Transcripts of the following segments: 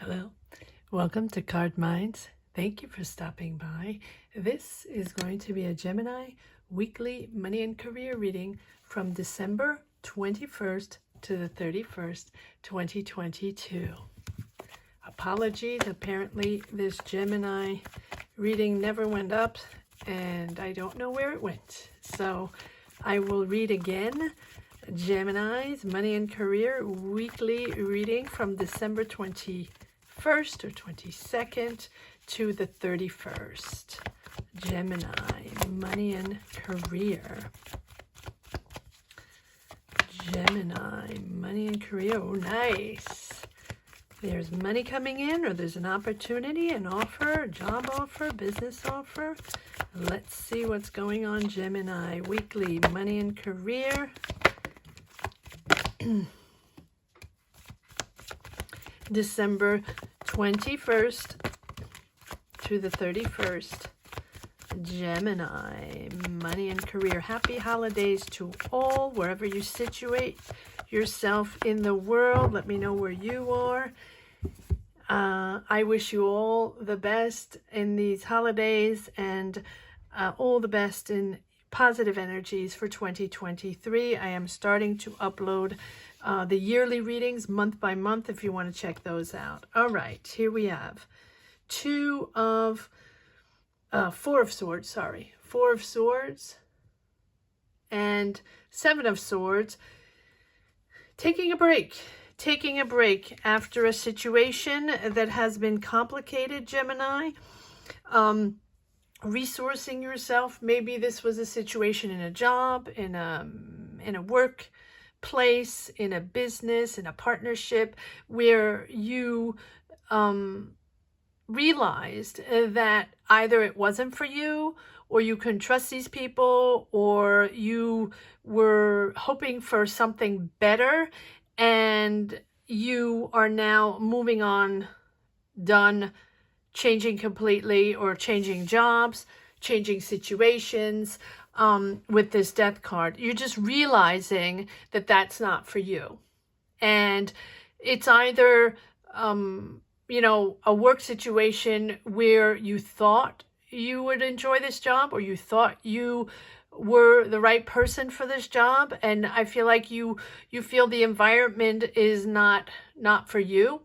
Hello, welcome to Card Minds. Thank you for stopping by. This is going to be a Gemini weekly money and career reading from December 21st to the 31st, 2022. Apologies, apparently this Gemini reading never went up and I don't know where it went. So I will read again. Gemini's money and career weekly reading from December 21st or 22nd to the 31st. Gemini, money and career. Gemini, money and career. Oh, nice. There's money coming in, or there's an opportunity, an offer, a job offer, business offer. Let's see what's going on, Gemini. Weekly, money and career. December 21st to the 31st. Gemini, money and career. Happy holidays to all, wherever you situate yourself in the world. Let me know where you are. I wish you all the best in these holidays and all the best in positive energies for 2023. I am starting to upload the yearly readings month by month if you want to check those out. All right, here we have Four of Swords and Seven of Swords. Taking a break after a situation that has been complicated, Gemini. Resourcing yourself. Maybe this was a situation in a job, in a workplace, in a business, in a partnership, where you realized that either it wasn't for you, or you couldn't trust these people, or you were hoping for something better, and you are now moving on, done, changing completely, or changing jobs, changing situations with this death card. You're just realizing that that's not for you. And it's either, a work situation where you thought you would enjoy this job, or you thought you were the right person for this job. And I feel like you feel the environment is not for you.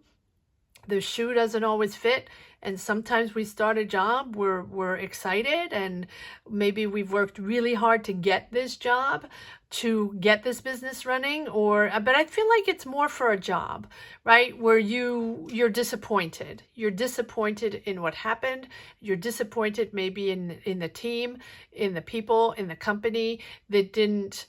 The shoe doesn't always fit. And sometimes we start a job, we're excited, and maybe we've worked really hard to get this job, to get this business running, but I feel like it's more for a job, right? Where you're disappointed. You're disappointed in what happened. You're disappointed maybe in the team, in the people, in the company that didn't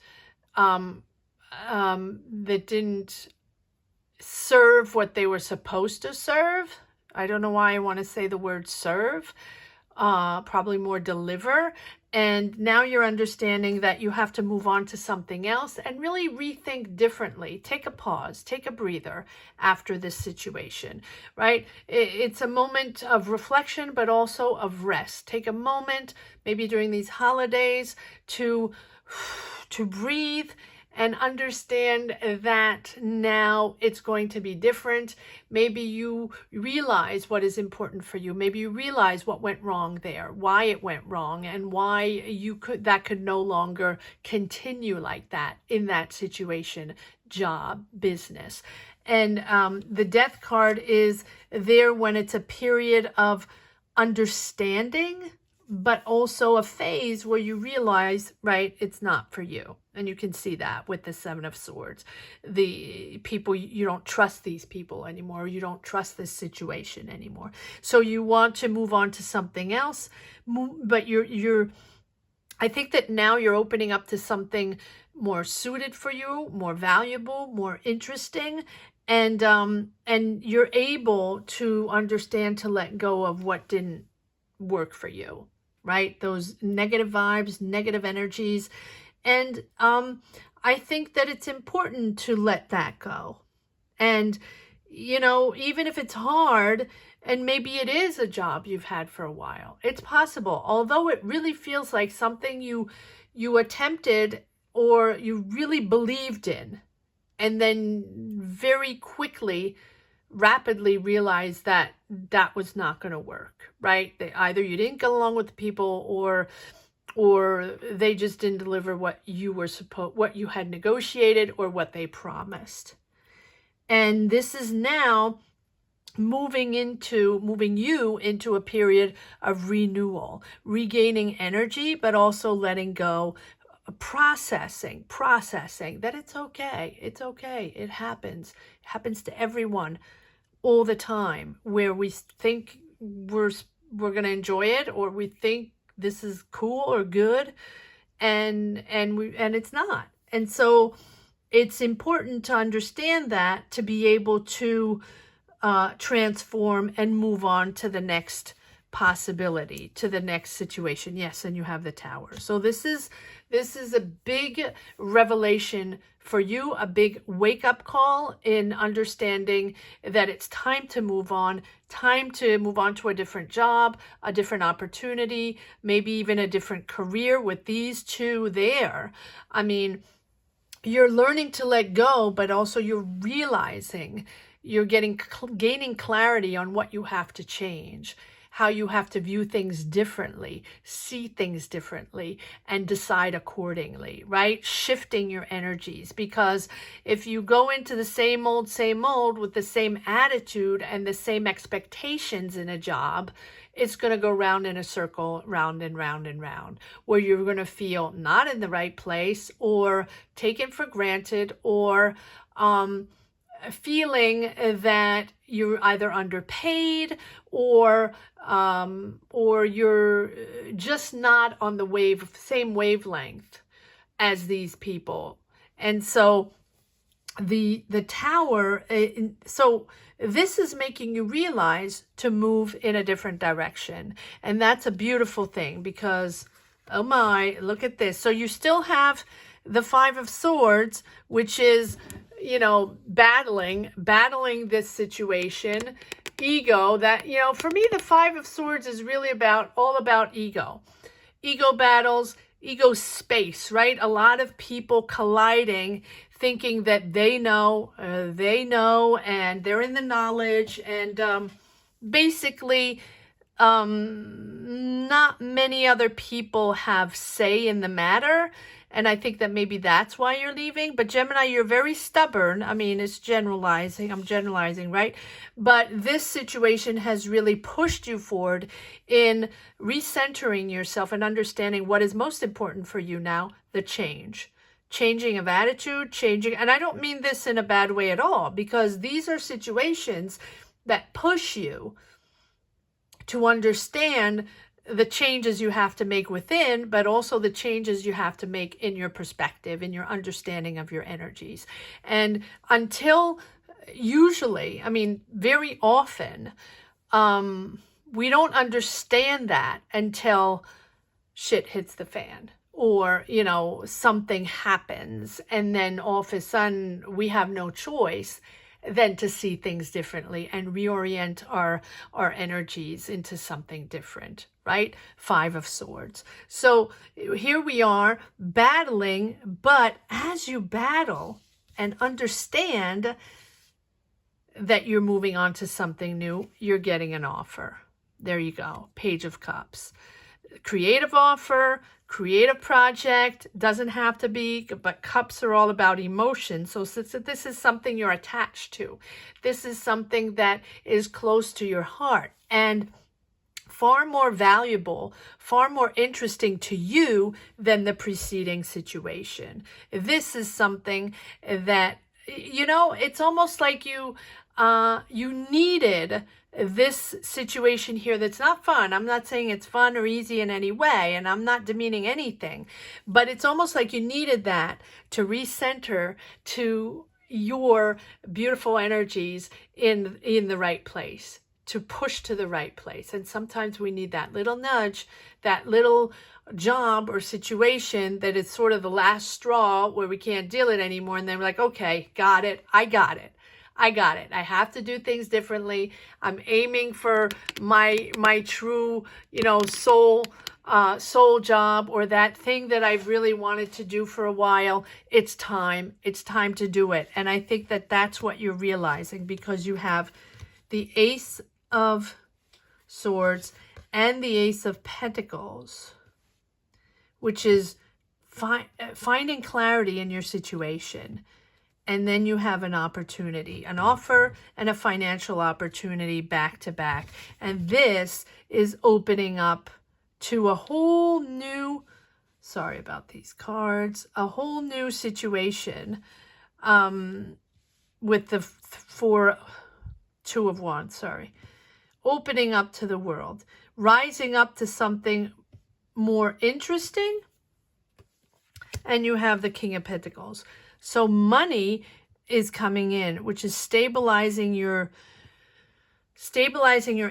serve what they were supposed to serve. I don't know why I want to say the word serve, probably more deliver. And now you're understanding that you have to move on to something else and really rethink differently. Take a pause, take a breather after this situation, right? It's a moment of reflection, but also of rest. Take a moment, maybe during these holidays, to breathe and understand that now it's going to be different. Maybe you realize what is important for you. Maybe you realize what went wrong there, why it went wrong, and why that could no longer continue like that in that situation, job, business. And the death card is there when it's a period of understanding, but also a phase where you realize, right, it's not for you. And you can see that with the Seven of Swords. The people, you don't trust these people anymore. You don't trust this situation anymore. So you want to move on to something else, but I think that now you're opening up to something more suited for you, more valuable, more interesting. And you're able to understand, to let go of what didn't work for you, right? Those negative vibes, negative energies. And I think that it's important to let that go. And, even if it's hard, and maybe it is a job you've had for a while, it's possible. Although it really feels like something you attempted or you really believed in, and then very quickly rapidly realized that that was not going to work, right? Either you didn't get along with the people, or they just didn't deliver what you had negotiated or what they promised. And this is now moving you into a period of renewal, regaining energy, but also letting go, processing that it's okay. It happens to everyone all the time, where we think we're going to enjoy it, or we think this is cool or good, and it's not. And so it's important to understand that, to be able to transform and move on to the next possibility, to the next situation. Yes, and you have the Tower. So this is a big revelation for you, a big wake-up call in understanding that it's time to move on to a different job, a different opportunity, maybe even a different career with these two there. I mean, you're learning to let go, but also you're realizing, you're gaining clarity on what you have to change, how you have to view things differently, see things differently, and decide accordingly, right? Shifting your energies, because if you go into the same old with the same attitude and the same expectations in a job, it's going to go round in a circle, round and round and round, where you're going to feel not in the right place, or taken for granted, or feeling that you're either underpaid, or you're just not on the same wavelength as these people. And so the Tower, so this is making you realize to move in a different direction. And that's a beautiful thing, because, oh my, look at this. So you still have the Five of Swords, which is, battling this situation, ego, that, for me, the Five of Swords is really all about ego battles, ego space, right? A lot of people colliding, thinking that they know, and they're in the knowledge, and basically, not many other people have say in the matter. And I think that maybe that's why you're leaving. But Gemini, you're very stubborn. I mean, it's generalizing. I'm generalizing, right? But this situation has really pushed you forward in recentering yourself and understanding what is most important for you now, the changing of attitude, and I don't mean this in a bad way at all, because these are situations that push you to understand the changes you have to make within, but also the changes you have to make in your perspective, in your understanding of your energies. And usually, I mean, very often, we don't understand that until shit hits the fan, or, something happens, and then all of a sudden we have no choice than to see things differently and reorient our energies into something different, right? Five of Swords. So here we are battling, but as you battle and understand that you're moving on to something new, you're getting an offer. There you go. Page of Cups. Creative offer, creative project, doesn't have to be, but cups are all about emotion. So this is something you're attached to. This is something that is close to your heart, and far more valuable, far more interesting to you than the preceding situation. This is something that, it's almost like you needed this situation here that's not fun. I'm not saying it's fun or easy in any way, and I'm not demeaning anything, but it's almost like you needed that to recenter to your beautiful energies in the right place, to push to the right place. And sometimes we need that little nudge, that little job or situation that is sort of the last straw where we can't deal it anymore. And then we're like, okay, got it. I got it. I have to do things differently. I'm aiming for my true, soul soul job or that thing that I've really wanted to do for a while. It's time. It's time to do it. And I think that that's what you're realizing, because you have the Ace of Swords and the Ace of Pentacles, which is finding clarity in your situation. And then you have an opportunity, an offer and a financial opportunity back to back. And this is opening up to a whole new, sorry about these cards, a whole new situation with the Two of Wands, sorry. Opening up to the world, rising up to something more interesting. And you have the King of Pentacles. So money is coming in, which is stabilizing your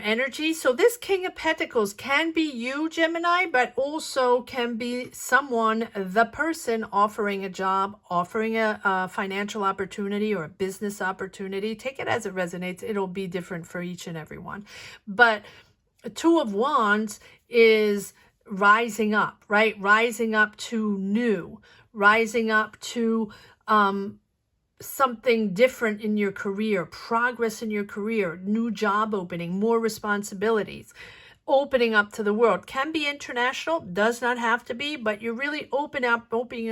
energy. So this King of Pentacles can be you, Gemini, but also can be someone, the person offering a job, offering a financial opportunity or a business opportunity. Take it as it resonates. It'll be different for each and every one. But Two of Wands is rising up, right? Rising up to new, rising up to something different in your career, progress in your career, new job opening, more responsibilities, opening up to the world. Can be international, does not have to be, but you're really opening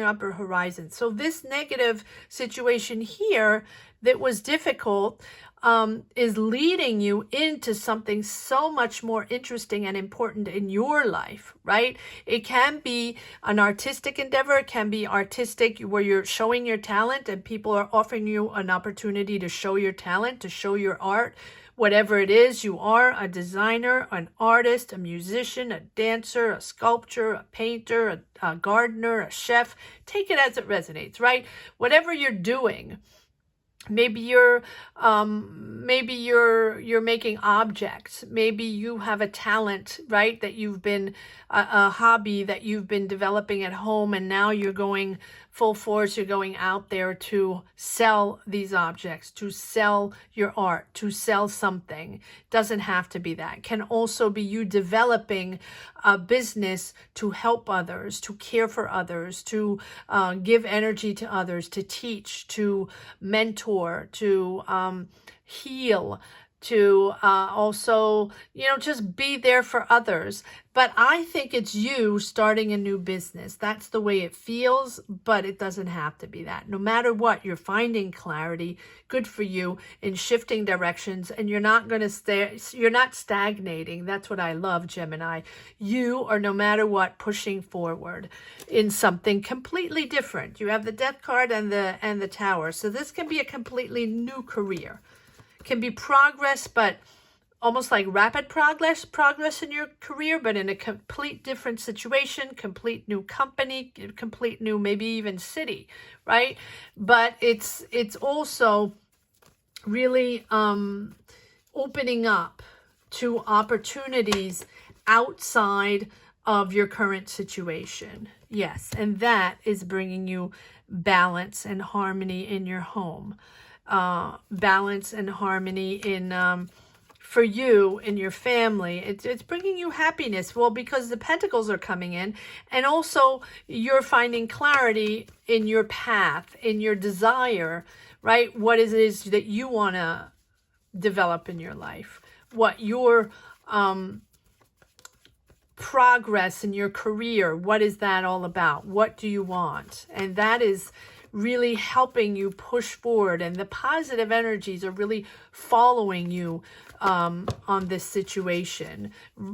up your horizon. So this negative situation here that was difficult is leading you into something so much more interesting and important in your life, right? It can be an artistic endeavor. It can be artistic where you're showing your talent and people are offering you an opportunity to show your talent, to show your art. Whatever it is, you are a designer, an artist, a musician, a dancer, a sculptor, a painter, a gardener, a chef. Take it as it resonates, right? Whatever you're doing. Maybe you're making objects. Maybe you have a talent, right? That you've been a hobby that you've been developing at home, and now you're going full force. You're going out there to sell these objects, to sell your art, to sell something. Doesn't have to be that. Can also be you developing a business to help others, to care for others, to give energy to others, to teach, to mentor, to heal, to also, just be there for others. But I think it's you starting a new business. That's the way it feels, but it doesn't have to be that. No matter what, you're finding clarity, good for you, in shifting directions, and you're not going to stay, you're not stagnating. That's what I love, Gemini. You are, no matter what, pushing forward in something completely different. You have the Death card and the Tower. So this can be a completely new career. Can be progress, but almost like rapid progress in your career, but in a complete different situation, complete new company, complete new, maybe even city, right? But it's also really opening up to opportunities outside of your current situation. Yes, and that is bringing you balance and harmony in your home. Balance and harmony in for you and your family. It's bringing you happiness. Well, because the Pentacles are coming in, and also you're finding clarity in your path, in your desire, right? What it is that you want to develop in your life, what your progress in your career, what is that all about? What do you want? And that is really helping you push forward, and the positive energies are really following you on this situation.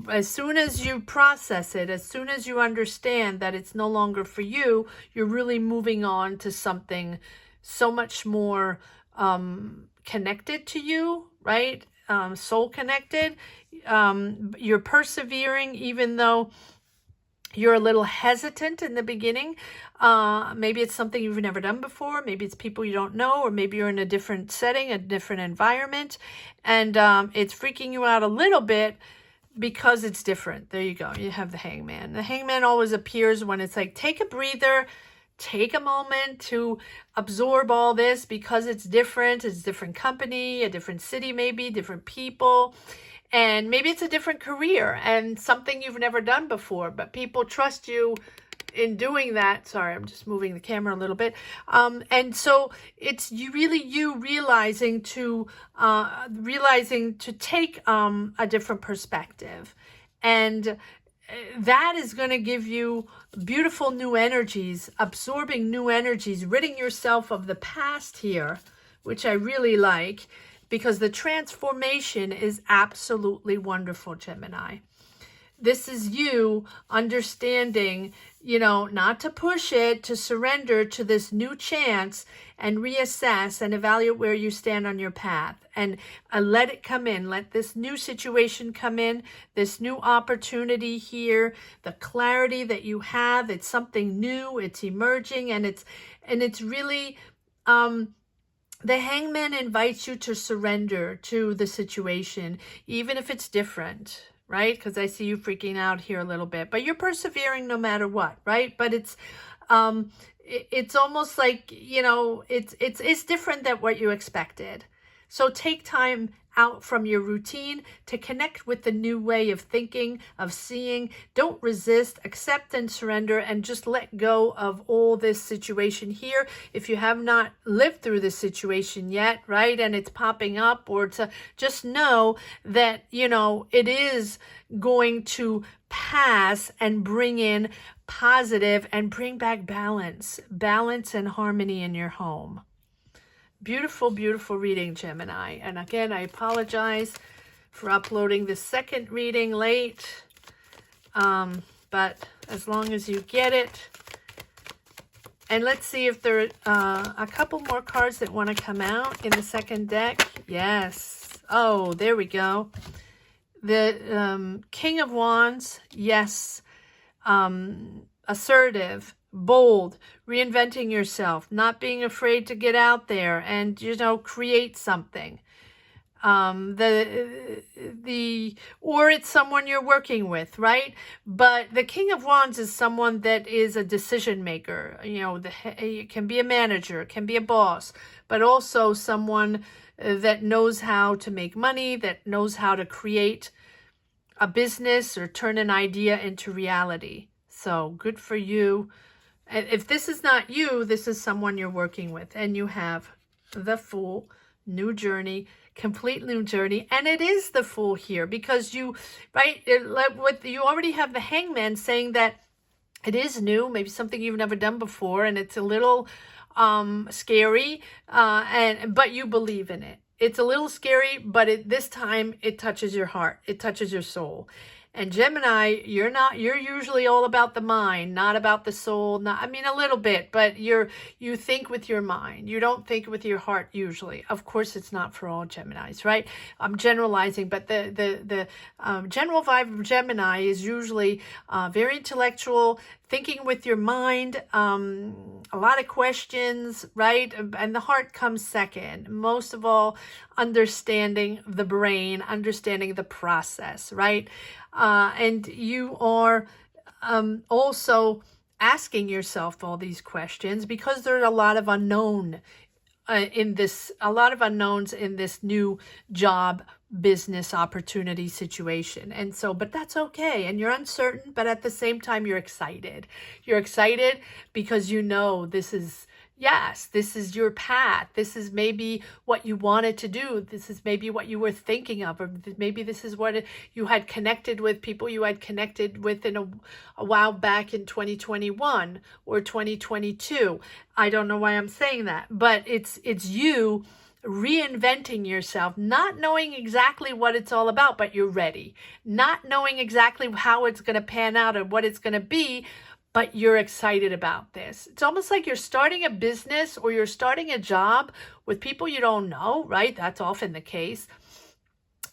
As soon as you process it, as soon as you understand that it's no longer for you, you're really moving on to something so much more connected to you, right? Soul connected. You're persevering, even though you're a little hesitant in the beginning. Maybe it's something you've never done before. Maybe it's people you don't know, or maybe you're in a different setting, a different environment, and it's freaking you out a little bit because it's different. There you go. You have the Hangman. The Hangman always appears when it's like, take a breather, take a moment to absorb all this, because it's different. It's a different company, a different city, maybe different people. And maybe it's a different career and something you've never done before, but people trust you in doing that. Sorry, I'm just moving the camera a little bit. And so it's you realizing to take a different perspective. And that is going to give you beautiful new energies, absorbing new energies, ridding yourself of the past here, which I really like, because the transformation is absolutely wonderful, Gemini. This is you understanding, not to push it, to surrender to this new chance and reassess and evaluate where you stand on your path, and let it come in. Let this new situation come in, this new opportunity here, the clarity that you have. It's something new, it's emerging, and it's really, the Hangman invites you to surrender to the situation, even if it's different, right? Because I see you freaking out here a little bit, but you're persevering no matter what, right? But it's almost like, it's different than what you expected. So take time out from your routine to connect with the new way of thinking, of seeing. Don't resist, accept and surrender, and just let go of all this situation here. If you have not lived through this situation yet, right, and it's popping up, or to just know that, it is going to pass and bring in positive and bring back balance and harmony in your home. Beautiful, beautiful reading, Gemini. And again, I apologize for uploading the second reading late. But as long as you get it. And let's see if there are a couple more cards that want to come out in the second deck. Yes. Oh, there we go. The King of Wands. Yes. Assertive. Bold, reinventing yourself, not being afraid to get out there and, create something. Or it's someone you're working with, right? But the King of Wands is someone that is a decision maker. It can be a manager, it can be a boss, but also someone that knows how to make money, that knows how to create a business or turn an idea into reality. So good for you. And if this is not you, this is someone you're working with, and you have the Fool, new journey, complete new journey. And it is the Fool here because you already have the Hangman saying that it is new, maybe something you've never done before, and it's a little scary, but you believe in it. It's a little scary, but this time it touches your heart, it touches your soul. And Gemini, you're usually all about the mind, not about the soul. A little bit, but you think with your mind. You don't think with your heart usually. Of course, it's not for all Geminis, right? I'm generalizing, but the general vibe of Gemini is usually very intellectual, thinking with your mind, a lot of questions, right? And the heart comes second. Most of all, understanding the brain, understanding the process, right? And you are also asking yourself all these questions because there's a lot of unknowns in this new job, business opportunity situation. And so, but that's okay. And you're uncertain, but at the same time, you're excited. You're excited because this is your path. This is maybe what you wanted to do. This is maybe what you were thinking of, or maybe this is what you had connected with, people you had connected with in a while back in 2021 or 2022. I don't know why I'm saying that, but it's you reinventing yourself, not knowing exactly what it's all about, but you're ready. Not knowing exactly how it's going to pan out or what it's going to be, but you're excited about this. It's almost like you're starting a business or you're starting a job with people you don't know, right? That's often the case.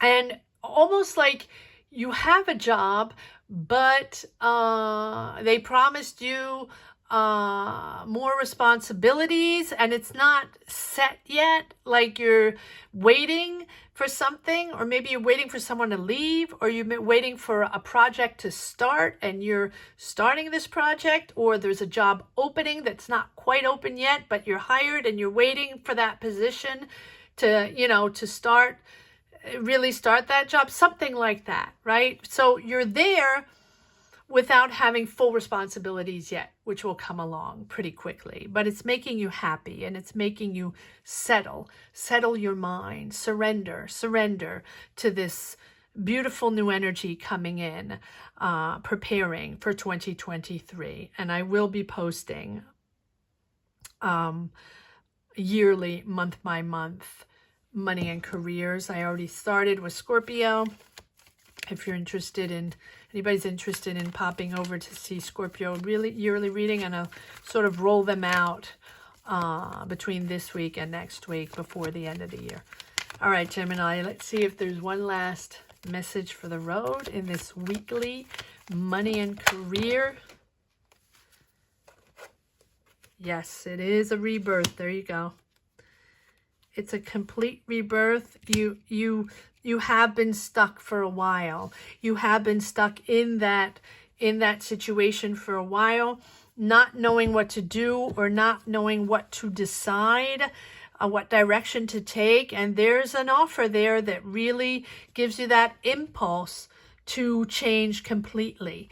And almost like you have a job, but they promised you more responsibilities and it's not set yet, like you're waiting for something, or maybe you're waiting for someone to leave, or you're waiting for a project to start and you're starting this project, or there's a job opening that's not quite open yet, but you're hired and you're waiting for that position to, you know, to start, really start that job, something like that, right? So you're there without having full responsibilities yet, which will come along pretty quickly. But it's making you happy, and it's making you settle your mind, surrender to this beautiful new energy coming in, preparing for 2023. And I will be posting yearly, month by month, money and careers. I already started with Scorpio. If you're interested in, anybody's interested in popping over to see Scorpio yearly reading, and I'll sort of roll them out between this week and next week before the end of the year. All right, Gemini, let's see if there's one last message for the road in this weekly money and career. Yes, it is a rebirth. There you go. It's a complete rebirth. You have been stuck for a while. You have been stuck in that situation for a while, not knowing what to do or not knowing what to decide, what direction to take. And there's an offer there that really gives you that impulse to change completely.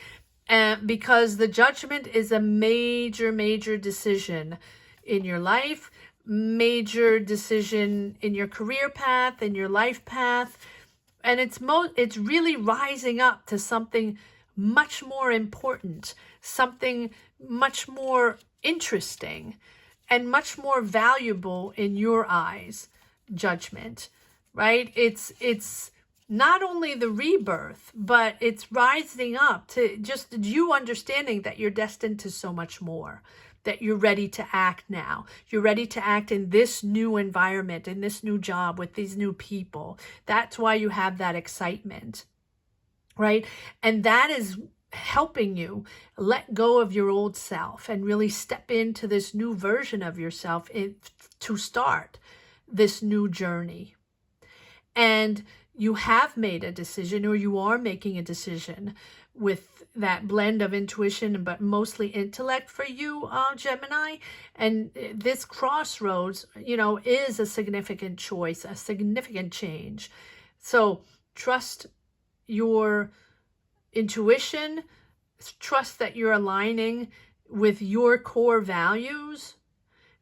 And because the Judgment is a major decision in your life, major decision in your career path, in your life path, and it's really rising up to something much more important, something much more interesting, and much more valuable in your eyes. Judgment, right? It's not only the rebirth, but it's rising up to just you understanding that you're destined to so much more, that you're ready to act now. You're ready to act in this new environment, in this new job, with these new people. That's why you have that excitement, right? And that is helping you let go of your old self and really step into this new version of yourself to start this new journey. And you have made a decision, or you are making a decision with that blend of intuition, but mostly intellect for you, Gemini. And this crossroads, you know, is a significant choice, a significant change. So trust your intuition, trust that you're aligning with your core values,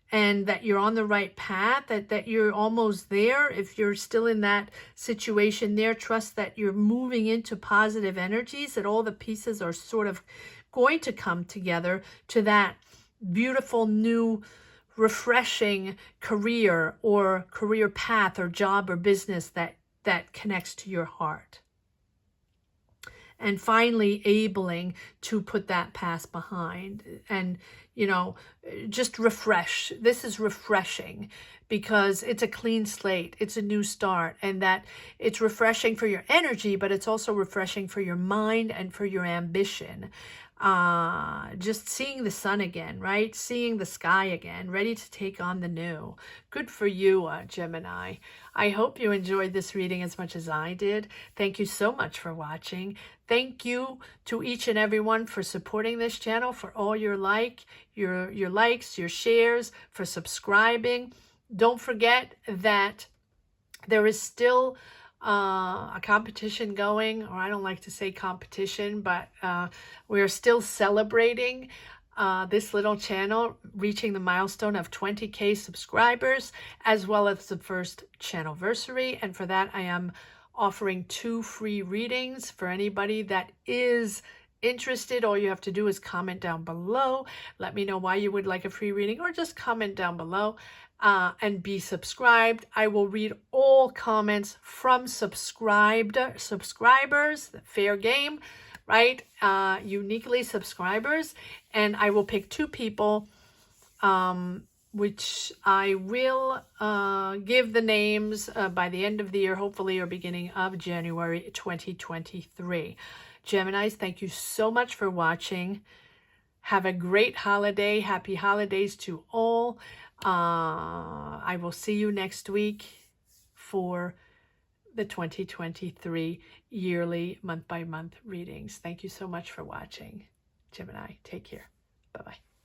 and that you're on the right path, that you're almost there. If you're still in that situation there, trust that you're moving into positive energies, that all the pieces are sort of going to come together to that beautiful, new, refreshing career or career path or job or business that connects to your heart. And finally, abling to put that past behind and, you know, just refresh. This is refreshing because it's a clean slate. It's a new start, and that it's refreshing for your energy, but it's also refreshing for your mind and for your ambition. Just seeing the sun again, right? Seeing the sky again, ready to take on the new. Good for you, Gemini. I hope you enjoyed this reading as much as I did. Thank you so much for watching. Thank you to each and everyone for supporting this channel, for all your likes, your shares, for subscribing. Don't forget that there is still a competition going, or I don't like to say competition, but we're still celebrating this little channel reaching the milestone of 20,000 subscribers, as well as the first channelversary. And for that, I am offering 2 free readings for anybody that is interested. All you have to do is comment down below. Let me know why you would like a free reading, or just comment down below. And be subscribed. I will read all comments from subscribers, fair game, right? Uniquely subscribers. And I will pick 2 people, which I will give the names by the end of the year, hopefully, or beginning of January 2023. Geminis, thank you so much for watching. Have a great holiday. Happy holidays to all. I will see you next week for the 2023 yearly month-by-month readings. Thank you so much for watching. Gemini, take care. Bye-bye.